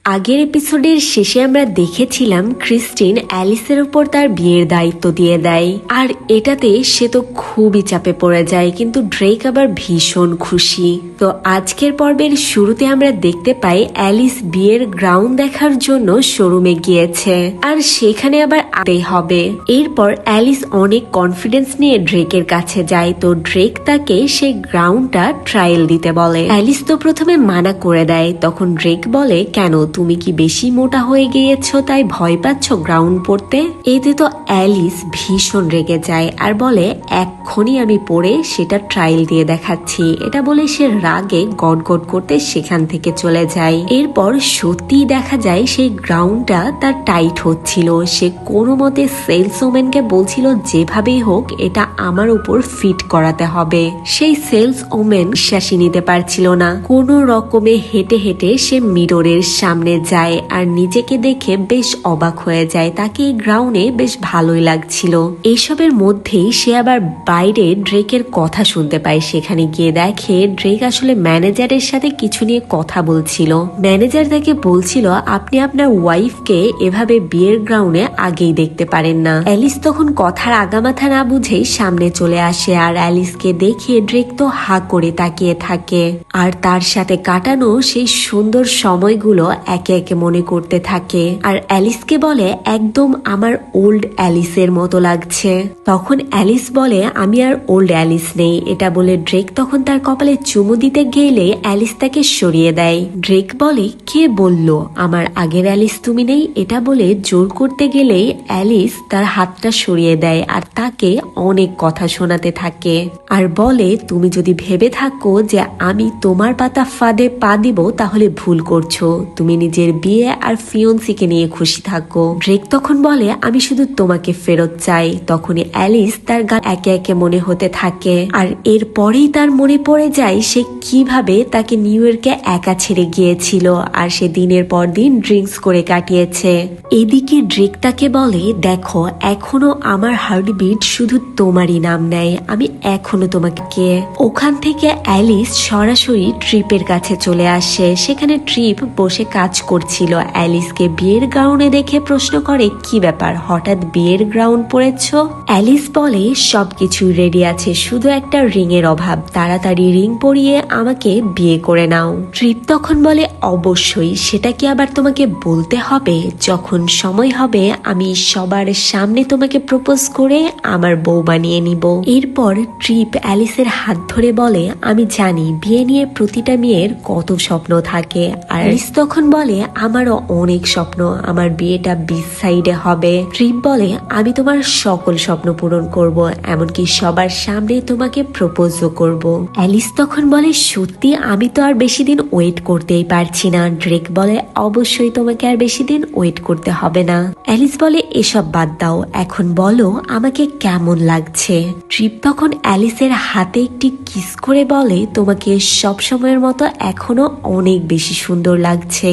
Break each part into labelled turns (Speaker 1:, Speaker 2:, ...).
Speaker 1: আগের এপিসোডের শেষে আমরা দেখেছিলাম ক্রিস্টিন অ্যালিসের উপর তার বিয়ের দায়িত্ব দিয়ে দেয়, আর এটাতে সে তো খুবই চাপে পড়ে যায়, কিন্তু ড্রেক আবার ভীষণ খুশি। তো আজকের পর্বের শুরুতে আমরা দেখতে পাই অ্যালিস বিয়ের গ্রাউন্ড দেখার জন্য শোরুমে গিয়েছে, আর সেখানে আবার আতে হবে। এরপর অ্যালিস অনেক কনফিডেন্স নিয়ে ড্রেকের কাছে যায়, তো ড্রেক তাকে সেই গ্রাউন্ডটা ট্রায়াল দিতে বলে। অ্যালিস তো প্রথমে মানা করে দেয়, তখন ড্রেক বলে, কেন তুমি কি বেশি মোটা হয়ে গিয়েছো তাই ভয় পাচ্ছ গ্রাউন্ড পড়তে? এতে তো অ্যালিস ভীষণ রেগে যায় আর বলে, এক্ষুনি আমি পড়ে সেটা ট্রায়াল দিয়ে দেখাচ্ছি। এটা বলে সে রাগে গটগট করতে সেখান থেকে চলে যায়। এরপর সত্যিই দেখা যায় সেই গ্রাউন্ডটা তার টাইট হচ্ছিল। সে কোনো মতে সেলসম্যানকে বলছিল যেভাবেই হোক এটা আমার উপর ফিট করাতে হবে। সেই সেলস ওমেন বিশ্বাসই নিতে পারছিল না। কোনো রকমে হেঁটে হেঁটে সে মিররের সামনে যায় আর নিজেকে দেখে বেশ অবাক হয়ে যায়। তাকে এই গ্রাউন্ডে বেশ ভালোই লাগছিল। এইসবের মধ্যেই সে আবার বাইরে ড্রেকের কথা শুনতে পায়। সেখানে গিয়ে দেখে ড্রেক আসলে ম্যানেজারের সাথে কিছু নিয়ে কথা বলছিল। ম্যানেজার তাকে বলছিল, আপনি আপনার ওয়াইফকে এভাবে বিয়ের গ্রাউন্ডে আগেই দেখতে পারেন না। অ্যালিস তখন কথার আগামাথা না বুঝেই সামনে চলে আসে, আর অ্যালিসকে দেখে ড্রেক তো হা করে তাকিয়ে থাকে আর তার সাথে কাটানো সেই সুন্দর সময়গুলো একে একে মনে করতে থাকে। আর অ্যালিসকে বলে, একদম আমার ওল্ড অ্যালিসের মতো লাগছে। তখন অ্যালিস বলে, আমি আর ওল্ড অ্যালিস নেই। এটা বলে ড্রেক তখন তার কপালে চুমু দিতে গেলে অ্যালিস তাকে সরিয়ে দেয়। ড্রেক বলে, কে বলল আমার আগের অ্যালিস তুমি নেই? এটা বলে জোর করতে গেলেই অ্যালিস তার হাতটা সরিয়ে দেয় আর তাকে অনেক কথা শোনাতে থাকে আর বলে, তুমি যদি ভেবে থাকো যে আমি তোমার পাতা ফাঁদে পা দিব তাহলে ভুল করছো। তুমি নিজের বিয়ে আর ফিয়ন্সিকে নিয়ে খুশি থাকো। ড্রেক তখন বলে, আমি শুধু তোমাকে ফেরত চাই। তখনই অ্যালিস তার গান একে একে মনে হতে থাকে, আর এরপরেই তার মনে পড়ে যায় সে কিভাবে তাকে নিউ ইয়র্কে একা ছেড়ে গিয়েছিল আর সে দিনের পর দিন ড্রিঙ্কস করে কাটিয়েছে। এদিকে ড্রেক তাকে বলে, দেখো এখনো আমার হার্টবিট শুধু তোমারই নাম নেয়, আমি এখনো তোমাকে। ওখান থেকে অ্যালিস সরাসরি ট্রিপের কাছে চলে আসে। সেখানে ট্রিপ বসে কাজ করছিল। অ্যালিসকে বিয়ের গ্রাউন্ডে দেখে প্রশ্ন করে, কি ব্যাপার হঠাৎ বিয়ের গ্রাউন্ড পড়েছ? অ্যালিস বলে, সবকিছু রেডি আছে, শুধু একটা রিং এর অভাব। তাড়াতাড়ি রিং পরিয়ে আমাকে বিয়ে করে নাও। ট্রিপ তখন বলে, অবশ্যই, সেটা কি আবার তোমাকে বলতে হবে? যখন সময় হবে আমি সবার সামনে তোমাকে প্রপোজ করে আমার বউ বানিয়ে নিব। এরপর ট্রিপ অ্যালিসের হাত ধরে বলে, আমি জানি বিয়ে নিয়ে প্রতিটা মেয়ের কত স্বপ্ন থাকে। আর অ্যালিস তখন বলে, আমারও অনেক স্বপ্ন, আমার বিয়েটা বিচ সাইডে হবে। ট্রিপ বলে, আমি তোমার সকল স্বপ্ন পূরণ করব, এমনকি সবার সামনে তোমাকে প্রপোজও করব। অ্যালিস তখন বলে, সত্যি? আমি তো আর বেশি দিন ওয়েট করতেই পারছি না। ড্রেক বলে, অবশ্যই তোমাকে আর বেশি দিন ওয়েট করতে হবে না। অ্যালিস বলে, এসব বাদ দাও, এখন বলো আমাকে কেমন লাগছে। ট্রিপ তখন অ্যালিসের হাতে একটি কিস করে বলে, তোমাকে সব সময়ের মতো এখনো অনেক বেশি সুন্দর লাগছে।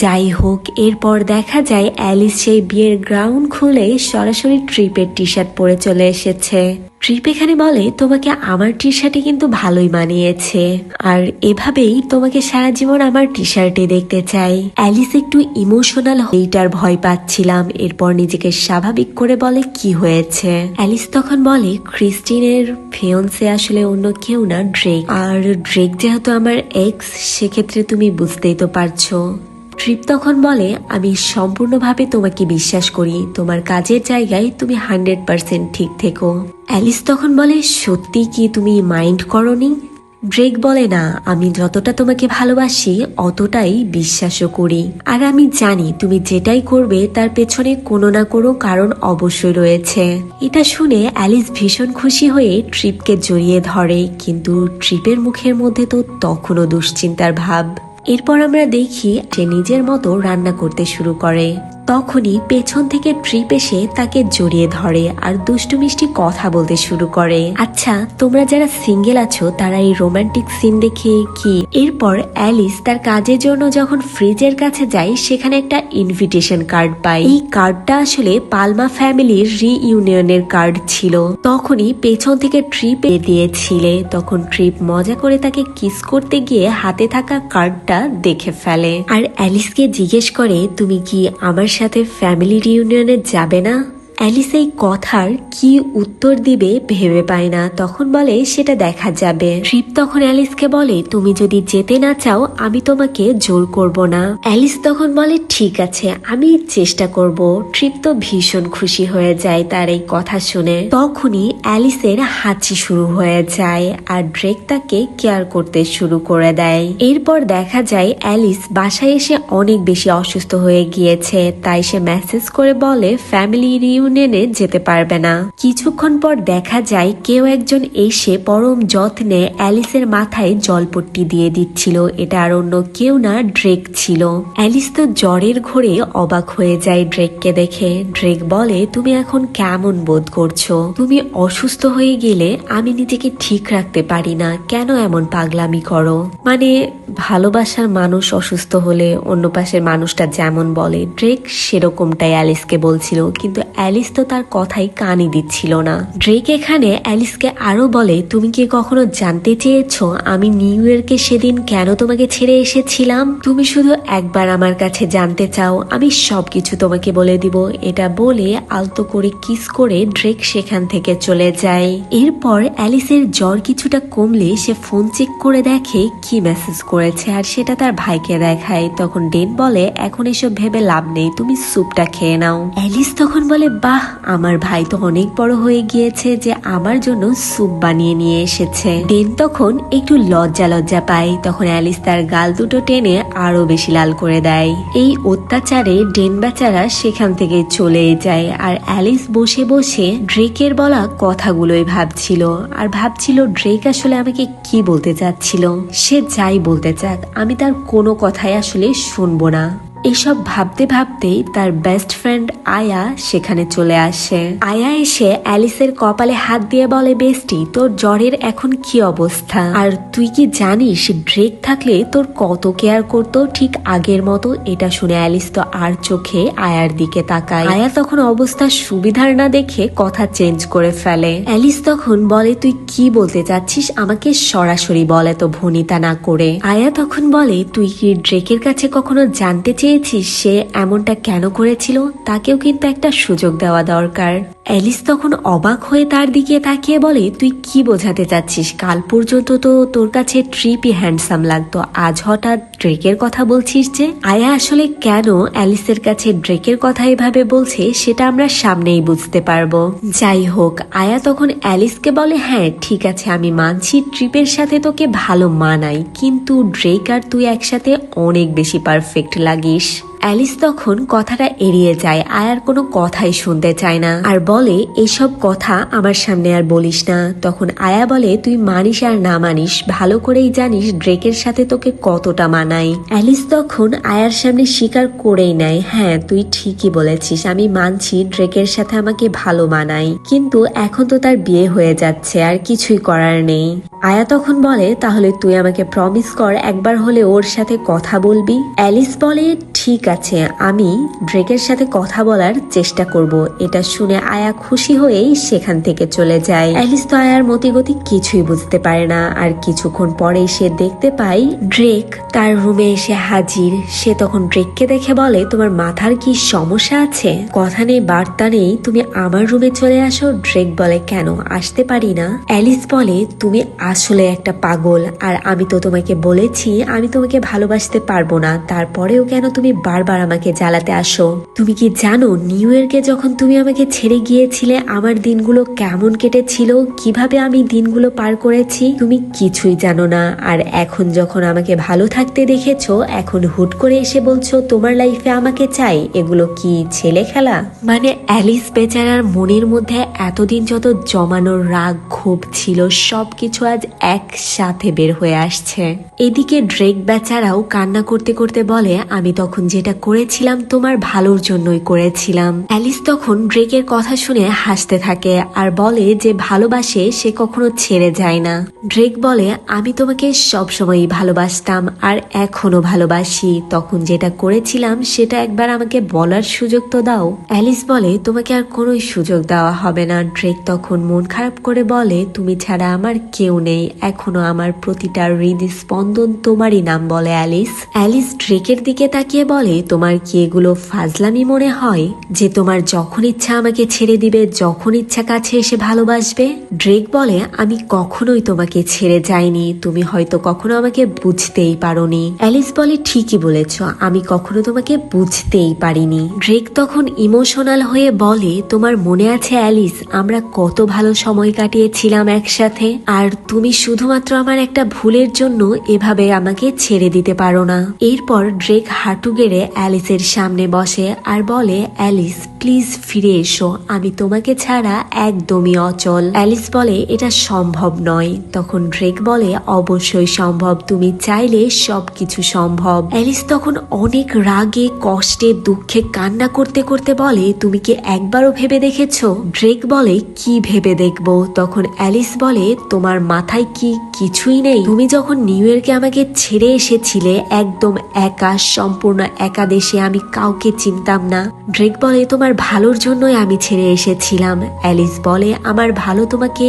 Speaker 1: যাই হোক, এরপর দেখা যায় অ্যালিস সেই বিয়ের গ্রাউন্ড খুলে সরাসরি ট্রিপের টি শার্ট পরে চলে এসেছে। ট্রিপ এখানে বলে, তোমাকে আমার টি শার্টে কিন্তু ভালোই মানিয়েছে, আর এভাবেই তোমাকে সারা জীবন আমার টি শার্টে দেখতে চাই। অ্যালিস একটু ইমোশনাল এইটার ভয় পাচ্ছিলাম। এরপর নিজেকে স্বাভাবিক করে বলে, কি হয়েছে? অ্যালিস তখন বলে, ক্রিস্টিনের ফিয়ন্সে আসলে অন্য কেউ না, ড্রেক। আর ড্রেক যেহেতু আমার এক্স, সেক্ষেত্রে তুমি বুঝতেই তো পারছো। ট্রিপ তখন বলে, আমি সম্পূর্ণভাবে তোমাকে বিশ্বাস করি, তোমার কাজের জায়গায় তুমি 100% ঠিক থেকো। অ্যালিস তখন বলে, সত্যি কি তুমি মাইন্ড করনি? ড্রেক বলে, না, আমি যতটা তোমাকে ভালোবাসি অতটাই বিশ্বাসও করি, আর আমি জানি তুমি যেটাই করবে তার পেছনে কোনো না কোনো কারণ অবশ্যই রয়েছে। এটা শুনে অ্যালিস ভীষণ খুশি হয়ে ট্রিপকে জড়িয়ে ধরে, কিন্তু ট্রিপের মুখের মধ্যে তো তখনও দুশ্চিন্তার ভাব। এরপর আমরা দেখি সে নিজের মতো রান্না করতে শুরু করে। তখনই পেছন থেকে ট্রিপ এসে তাকে জড়িয়ে ধরে আর দুষ্টু মিষ্টি কথা বলতে শুরু করে। আচ্ছা, তোমরা যারা সিঙ্গেল আছো তারা এই রোমান্টিক সিন দেখে কি? এরপর অ্যালিস তার কাজের জন্য যখন ফ্রিজের কাছে যায় সেখানে একটা ইনভিটেশন কার্ড পায়। এই কার্ডটা আসলে পালমা ফ্যামিলির রিইউনিয়নের কার্ড ছিল। তখনই পেছন থেকে ট্রিপ দিয়েছিলে, তখন ট্রিপ মজা করে তাকে কিস করতে গিয়ে হাতে থাকা কার্ডটা দেখে ফেলে আর অ্যালিসকে জিজ্ঞেস করে, তুমি কি আমার সাথে ফ্যামিলি রিইউনিয়নে যাবে না? অ্যালিস এই কথার কি উত্তর দিবে ভেবে পায় না, তখন বলে সেটা দেখা যাবে। ট্রিপ তখন অ্যালিসকে বলে, তুমি যদি যেতে না চাও আমি তোমাকে জোর করব না। অ্যালিস তখন বলে ঠিক আছে, আমি চেষ্টা করব। ট্রিপ তো ভীষণ খুশি হয়ে যায় তার এই কথা শুনে। তখনই অ্যালিসের হাঁচি শুরু হয়ে যায় আর ড্রেক তাকে কেয়ার করতে শুরু করে দেয়। এরপর দেখা যায় অ্যালিস বাসায় এসে অনেক বেশি অসুস্থ হয়ে গিয়েছে, তাই সে মেসেজ করে বলে ফ্যামিলি রিইউনিয়নে যেতে পারবে না। কিছুক্ষণ পর দেখা যায় কেউ একজন এসে পরম যত্নে অ্যালিসের মাথায় জলপট্টি দিয়ে দিচ্ছিল। এটা আর অন্য কেউ না, ড্রেক ছিল। অ্যালিস তো জ্বরের ঘোরে অবাক হয়ে যায় ড্রেককে দেখে। ড্রেক বলে, তুমি এখন কেমন বোধ করছো? তুমি অসুস্থ হয়ে গেলে আমি নিজেকে ঠিক রাখতে পারি না, কেন এমন পাগলামি করো? মানে ভালোবাসার মানুষ অসুস্থ হলে অন্য পাশের মানুষটা যেমন বলে, ড্রেক সেরকমটাই অ্যালিসকে বলছিল, কিন্তু অ্যালিস তো তার কথাই কানই দিচ্ছিল না। ড্রেক এখানে অ্যালিসকে আরো বলে, তুমি কি কখনো জানতে চেয়েছো আমি নিউ ইয়র্কে সেদিন কেন তোমাকে ছেড়ে এসেছিলাম? তুমি শুধু একবার আমার কাছে জানতে চাও, আমি সবকিছু তোমাকে বলে দিব। এটা বলে আলতো করে কিস করে ড্রেক সেখান থেকে চলে যায়। এরপর অ্যালিসের জ্বর কিছুটা কমলে সে ফোন চেক করে দেখে কি মেসেজ করেছে আর সেটা তার ভাইকে দেখায়। তখন ডেন বলে, এখন এসব ভেবে লাভ নেই, তুমি স্যুপটা খেয়ে নাও। অ্যালিস তখন বলে, বাহ, আমার ভাই তো অনেক বড় হয়ে গিয়েছে যে আমার জন্য স্যুপ বানিয়ে নিয়ে এসেছে। ডেন তখন একটু লজ্জা লজ্জা পায়। তখন অ্যালিস তার গাল দুটো টেনে আরো বেশি লাল করে দেয়। এই অত্যাচারে ডেন বেচারা সেখান থেকে চলে যায় আর অ্যালিস বসে বসে ড্রেকের বলা কথাগুলোই ভাবছিল আর ভাবছিল ড্রেক আসলে আমাকে কি বলতে চাচ্ছিল। সে যাই বলতে চাক, আমি তার কোনো কথাই আসলে শুনবো না। এসব ভাবতে ভাবতেই তার বেস্ট ফ্রেন্ড আয়া সেখানে চলে আসে। আয়া এসে অ্যালিসের কপালে হাত দিয়ে বলে, বেস্টি, তোর জ্বরের এখন কি অবস্থা? আর তুই কি জানিস ড্রেক থাকলে তোর কত কেয়ার করতো, ঠিক আগের মতো? এটা শুনে অ্যালিস তো আর চোখে আয়ার দিকে তাকায়। আয়া তখন অবস্থা সুবিধার না দেখে কথা চেঞ্জ করে ফেলে। অ্যালিস তখন বলে, তুই কি বলতে চাচ্ছিস, আমাকে সরাসরি বলে তো ভনিতা না করে। আয়া তখন বলে, তুই কি ড্রেকের কাছে কখনো জানতে চেয়েছিস সে এমনটা কেন করেছিল? তাকেও কিন্তু একটা সুযোগ দেওয়া দরকার। অ্যালিস তখন অবাক হয়ে তার দিকে তাকিয়ে বলে, তুই কি বোঝাতে চাচ্ছিস? কাল পর্যন্ত তো তোর কাছে ট্রিপই হ্যান্ডসাম লাগতো, আজ হঠাৎ ড্রেকের কথা বলছিস যে? আয়া আসলে কেন অ্যালিসের কাছে ড্রেকের কথা এভাবে বলছে সেটা আমরা সামনেই বুঝতে পারবো। যাই হোক, আয়া তখন অ্যালিসকে বলে, হ্যাঁ ঠিক আছে, আমি মানছি ট্রিপের সাথে তোকে ভালো মানাই, কিন্তু ড্রেক আর তুই একসাথে অনেক বেশি পারফেক্ট লাগিস। অ্যালিস তখন কথাটা এড়িয়ে যায়, আয়ার কোনো কথাই শুনতে চায় না আর বলে, এসব কথা আমার সামনে আর বলিস না। তখন আয়া বলে, তুই মানিস আর না মানিস ভালো করেই জানিস ড্রেকের সাথে তোকে কতটা মানাই। অ্যালিস তখন আয়ার সামনে স্বীকার করেই নেয়, হ্যাঁ তুই ঠিকই বলেছিস, আমি মানছি ড্রেকের সাথে আমাকে ভালো মানাই, কিন্তু এখন তো তার বিয়ে হয়ে যাচ্ছে, আর কিছুই করার নেই। আয়া তখন বলে, তাহলে তুই আমাকে প্রমিস কর একবার হলে ওর সাথে কথা বলবি। অ্যালিস বলে, ঠিক আছে, আমি ড্রেকের সাথে কথা বলার চেষ্টা করব। এটা শুনে আয়া খুশি হয়েই সেখান থেকে চলে যায়। অ্যালিস তো আয়ার মতিগতি কিছুই বুঝতে পারে না আর কিছুক্ষণ পরে সে দেখতে পায় ড্রেক তার রুমে এসে হাজির। সে তখন ড্রেককে দেখে বলে, তোমার মাথার কি সমস্যা আছে? কথা নেই বার্তা নেই তুমি আমার রুমে চলে আসো। ড্রেক বলে, কেন আসতে পারি না? অ্যালিস বলে, তুমি আসলে একটা পাগল, আর আমি তো তোমাকে বলেছি আমি তোমাকে ভালোবাসতে পারবো না, তারপরেও কেন তুমি বারবার আমাকে জ্বালাতে আসো? তুমি কি জানো নিউ ইয়র্কে যখন তুমি আমাকে ছেড়ে গিয়েছিলে আমার দিনগুলো কেমন কেটেছিল, কিভাবে আমি দিনগুলো পার করেছি? তুমি কিছুই জানো না। আর এখন যখন আমাকে ভালো থাকতে দেখেছো, এখন হুট করে এসে বলছো তোমার লাইফে আমাকে চাই, এগুলো কি ছেলে খেলা? মানে অ্যালিস বেচারার মনের মধ্যে এতদিন যত জমানোর রাগ ক্ষোভ ছিল সবকিছু আজ একসাথে বের হয়ে আসছে। এদিকে ড্রেক বেচারাও কান্না করতে করতে বলে, আমি তখন যেটা যেটা করেছিলাম তোমার ভালোর জন্যই করেছিলাম। অ্যালিস তখন ড্রেকের কথা শুনে হাসতে থাকে আর বলে যে ভালোবাসে সে কখনো ছেড়ে যায় না। ড্রেক বলে আমি তোমাকে সবসময়ই ভালোবাসতাম আর এখনো ভালোবাসি, তখন যেটা করেছিলাম সেটা একবার আমাকে বলার সুযোগ তো দাও। অ্যালিস বলে তোমাকে আর কোনো সুযোগ দেওয়া হবে না। ড্রেক তখন মন খারাপ করে বলে তুমি ছাড়া আমার কেউ নেই, এখনো আমার প্রতিটা হৃদস্পন্দন তোমারই নাম বলে অ্যালিস। অ্যালিস ড্রেকের দিকে তাকিয়ে বলে তোমার কি এগুলো ফাজলামি মনে হয় যে তোমার যখন ইচ্ছা আমাকে ছেড়ে দিবে, যখন ইচ্ছা কাছে এসে ভালোবাসবে? ড্রেক বলে আমি কখনোই তোমাকে ছেড়ে যাইনি, তুমি হয়তো কখনো আমাকে বুঝতেই পারোনি। অ্যালিস বলে ঠিকই বলেছ, আমি কখনো তোমাকে বুঝতেই পারিনি। ড্রেক তখন ইমোশনাল হয়ে বলে তোমার মনে আছে অ্যালিস আমরা কত ভালো সময় কাটিয়েছিলাম একসাথে, আর তুমি শুধুমাত্র আমার একটা ভুলের জন্য এভাবে আমাকে ছেড়ে দিতে পারো না। এরপর ড্রেক হাঁটু গেড়ে অ্যালিসের সামনে বসে আর বলে অ্যালিস প্লিজ ফিরে এসো, আমি তোমাকে ছাড়া একদমই অচল। অ্যালিস বলে এটা সম্ভব নয়। তখন ড্রেক বলে অবশ্যই সম্ভব, তুমি চাইলে সবকিছু সম্ভব। অ্যালিস তখন অনেক রাগে কষ্টে দুঃখে কান্না করতে করতে বলে তুমি কি একবারও ভেবে দেখেছো? ড্রেক বলে কি ভেবে দেখবো? তখন অ্যালিস বলে তোমার মাথায় কি কিছুই নেই? তুমি যখন নিউ ইয়র্কে আমাকে ছেড়ে এসেছিলে একদম একা, সম্পূর্ণ একা দেশে, আমি কাউকে চিনতাম না। ড্রেক বলে তোমার ভালোর জন্যই আমি ছেড়ে এসেছিলাম। অ্যালিস বলে আমার ভালো তোমাকে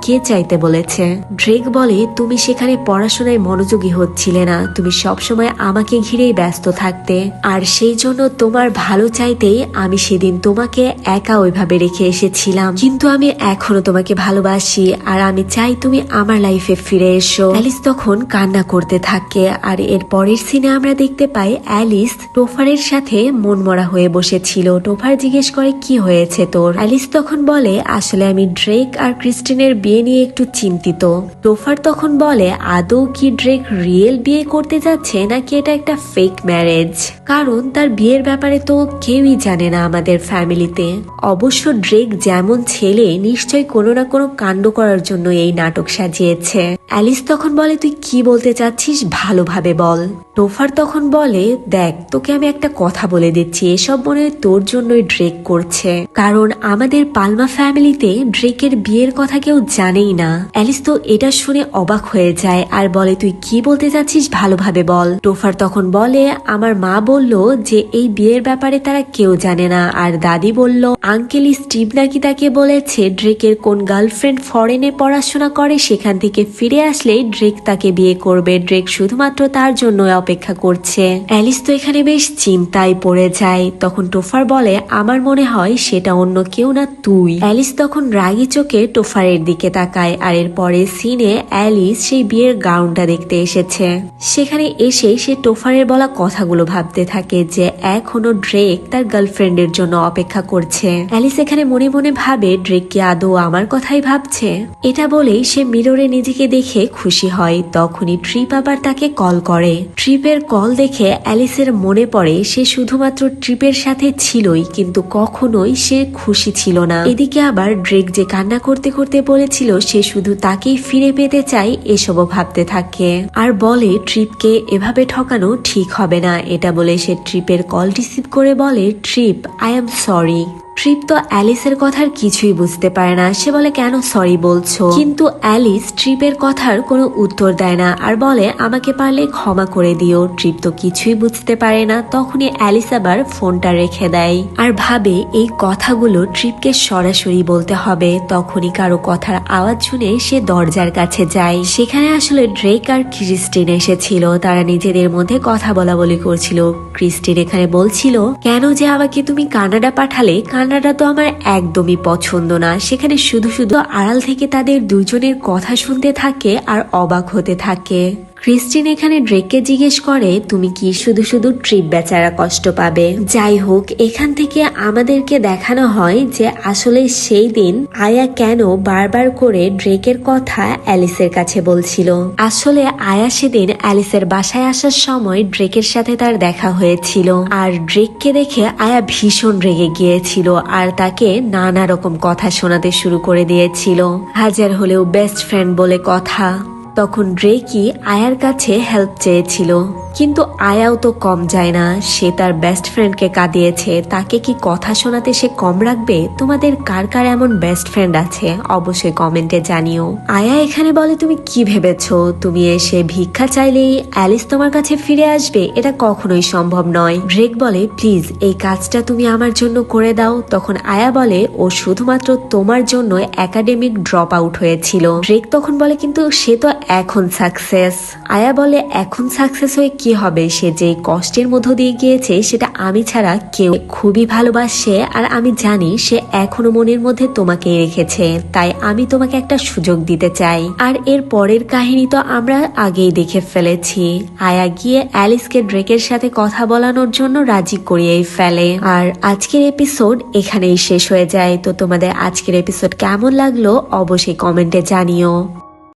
Speaker 1: কে চাইতে বলেছে? ড্রেক বলে তুমি সেখানে পড়াশোনায় মনোযোগী হচ্ছিলে না, তুমি সবসময় আমাকে ঘিরেই ব্যস্ত থাকতে, আর সেই জন্য তোমার ভালো চাইতেই আমি সেদিন তোমাকে একা ওইভাবে রেখে এসেছিলাম, কিন্তু আমি এখনো তোমাকে ভালোবাসি আর আমি চাই তুমি আমার লাইফে ফিরে এসো। অ্যালিস তখন কান্না করতে থাকে আর এর পরের সিনে আমরা দেখতে পাই অ্যালিস টোফারের সাথে মনমরা হয়ে বসেছিল। টোফার জিজ্ঞেস করে কি হয়েছে তোর? অ্যালিস তখন বলে আসলে আমি ড্রেক আর ক্রিস্টিনের বিয়ে নিয়ে একটু চিন্তিত। টোফার তখন বলে আদৌ কি ড্রেক রিয়েল বিয়ে করতে যাচ্ছে নাকি এটা একটা ফেক ম্যারেজ, কারণ তার বিয়ের ব্যাপারে তো কেউই জানে না আমাদের ফ্যামিলিতে। অবশ্য ড্রেক যেমন ছেলে নিশ্চয় কোনো না কোনো কাণ্ড করার জন্য এই নাটক সাজিয়েছে। অ্যালিস তখন বলে তুই কি বলতে চাচ্ছিস ভালোভাবে বল। টোফার তখন বলে দেখ তোকে আমি একটা কথা বলে দিচ্ছি, এসব মনে হয় তোর জন্যই ড্রেক করছে, কারণ আমাদের পালমা ফ্যামিলিতে ড্রেকের বিয়ের কথা কেউ জানেই না। অ্যালিস তো এটা শুনে অবাক হয়ে যায় আর বলে তুই কি বলতে চাচ্ছিস ভালোভাবে বল। টোফার তখন বলে আমার মা বলল যে এই বিয়ের ব্যাপারে তারা কেউ জানে না, আর দাদি বলল আঙ্কেল স্টিভ নাকি তাকে বলেছে ড্রেকের কোন গার্লফ্রেন্ড ফরেনে পড়াশোনা করে, সেখান থেকে ফিরে আসলে ড্রেক তাকে বিয়ে করবে, ড্রেক শুধুমাত্র তার জন্য অপেক্ষা করছে। অ্যালিস তো এখানে বেশ চিন্তায় পড়ে যায়। তখন টোফার বলে আমার মনে হয় সেটা অন্য কেউ না তুই। অ্যালিস তখন রাগী চোখে টোফারের দিকে তাকায় আর এর পরে সিনে অ্যালিস সেই বিয়ের গাউনটা দেখতে এসেছে। সেখানে এসে সে টোফারের বলা কথাগুলো ভাবতে থাকে যে এখনো ড্রেক তার গার্লফ্রেন্ডের জন্য অপেক্ষা করছে। অ্যালিস এখানে মনে মনে ভাবে ড্রেক কি আদৌ আমার কথাই ভাবছে? এটা বলেই সে মিররে নিজেকে দেখে খুশি হয়। তখনই ট্রিপ আবার তাকে কল করে। ট্রিপের কল দেখে অ্যালিসের মনে পড়ে সে শুধুমাত্র ট্রিপের সাথে ছিলই, কিন্তু কখনোই সে খুশি ছিল না। এদিকে আবার ড্রেক যে কান্না করতে করতে বলেছিল সে শুধু তাকেই ফিরে পেতে চায় এসবও ভাবতে থাকে আর বলে ট্রিপকে এভাবে ঠকানো ঠিক হবে না। এটা বলে সে ট্রিপের কল রিসিভ করে বলে trip I am sorry. Trip তো অ্যালিসের কথার কিছুই বুঝতে পারে না, সে বলে কেন সরি বলছো, কিন্তু অ্যালিস ট্রিপের কথার কোনো উত্তর দেয় না আর বলে আমাকে পারলে ক্ষমা করে দিও। ট্রিপ তো কিছুই বুঝতে পারে না। তখনই অ্যালিস আবার ফোনটা রেখে দেয় আর ভাবে এই কথাগুলো ট্রিপকে সরাসরি বলতে হবে। তখনই কারো কথার আওয়াজ শুনে সে দরজার কাছে যায়। সেখানে আসলে ড্রেক আর ক্রিস্টিন এসেছিল। তারা নিজেদের মধ্যে কথা বলা বলি করছিল। ক্রিস্টিন এখানে বলছিল কেন যে আমাকে তুমি কানাডা পাঠালে, কানাডা তো আমার একদমই পছন্দ না। সেখানে শুধু শুধু আড়াল থেকে তাদের দুজনের কথা শুনতে থাকে আর অবাক হতে থাকে। ক্রিস্টিন এখানে ড্রেককে জিজ্ঞেস করে তুমি কি শুধু শুধু ট্রিপ বেচারা কষ্ট পাবে? যাই হোক, এখান থেকে আমাদেরকে দেখানো হয় যে আসলে সেই দিন আয়া কেন বারবার করে ড্রেকের কথা অ্যালিসের কাছে বলছিল। আসলে আয়া সেদিন অ্যালিসের বাসায় আসার সময় ড্রেকের সাথে তার দেখা হয়েছিল আর ড্রেককে দেখে আয়া ভীষণ রেগে গিয়েছিল আর তাকে নানা রকম কথা শোনাতে শুরু করে দিয়েছিল। হাজার হলেও বেস্ট ফ্রেন্ড বলে কথা। তখন ড্রেকি আয়ার কাছে হেল্প চেয়েছিল, কিন্তু আয়াও তো কম যায় না। সে তার বেস্ট ফ্রেন্ডকে কাঁদিয়েছে, তাকে কি কথা শোনাতে সে কম রাখবে? তোমাদের কার কার এমন বেস্ট ফ্রেন্ড আছে অবশ্যই কমেন্টে জানিও। আয়া এখানে বলে, তুমি কি ভেবেছো তুমি এসে ভিক্ষা চাইলেই অ্যালিস তোমার কাছে ফিরে আসবে? এটা কখনোই সম্ভব নয়। ড্রেক বলে, প্লিজ এই কাজটা তুমি আমার জন্য করে দাও। তখন আয়া বলে, ও শুধুমাত্র তোমার জন্য একাডেমিক ড্রপ আউট হয়েছিল। ড্রেক তখন বলে, কিন্তু সে তো এখন সাকসেস। আয়া বলে, এখন সাকসেস হয়ে কি হবে? সে যে কষ্টের মধ্য দিয়ে গিয়েছে সেটা আমি ছাড়া কেউ খুবই ভালোবাসে, আর আমি জানি সে এখনো মনের মধ্যে তোমাকেই রেখেছে। তাই আমি তোমাকে একটা সুযোগ দিতে চাই। আর এর পরের কাহিনী তো আমরা আগেই দেখে ফেলেছি। আয়া গিয়ে অ্যালিসকে ড্রেকের সাথে কথা বলানোর জন্য রাজি করিয়েই ফেলে। আর আজকের এপিসোড এখানেই শেষ হয়ে যায়। তো তোমাদের আজকের এপিসোড কেমন লাগলো অবশ্যই কমেন্টে জানিও।